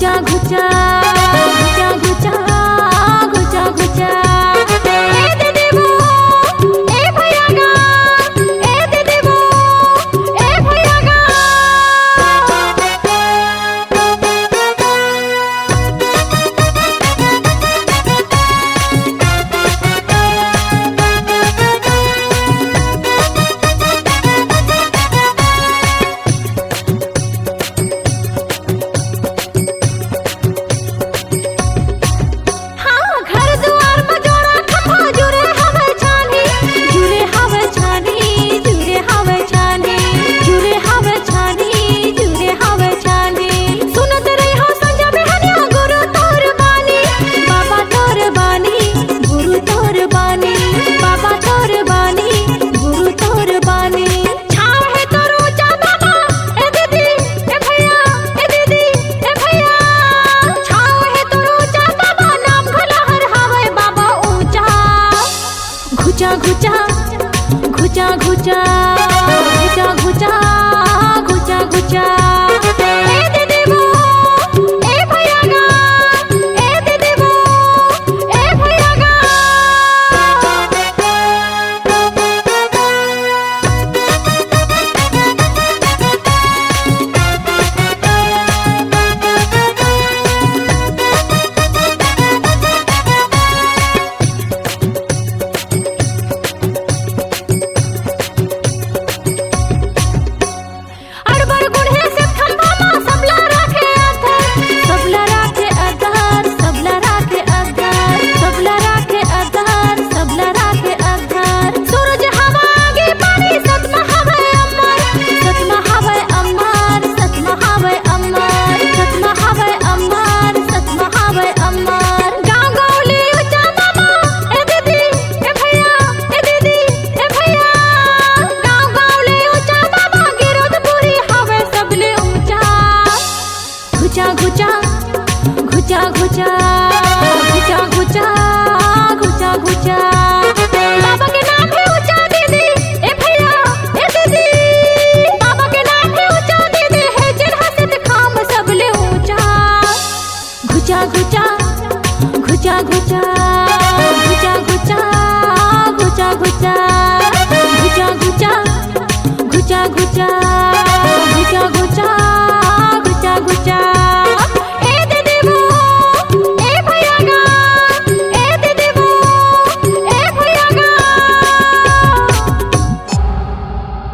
घुचा घुचा घुचा घुचा घुचा घुचा ए दीदी वो ए भैया गा ए दीदी वो ए भैया गा घुचा घुचा घुचा घुचा घुचा घुचा घुचा ए दीदी वो ए भैया गा ए दीदी वो ए भैया गा घुचा घुचा घुचा घुचा घुचा घुचा घुचा बाबा के नाम है ऊंचा दीदी ए भैया ए दीदी बाबा के नाम है ऊंचा दीदी है जिन हसत खाम सबले ऊंचा घुचा घुचा घुचा घुचा घुचा घुचा घुचा घुचा घुचा घुचा घुचा घुचा घुचा घुचा घुचा घुचा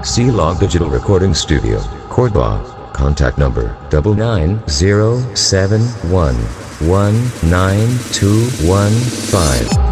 C-Log Digital Recording Studio, Cordoba. Contact number 99071192115.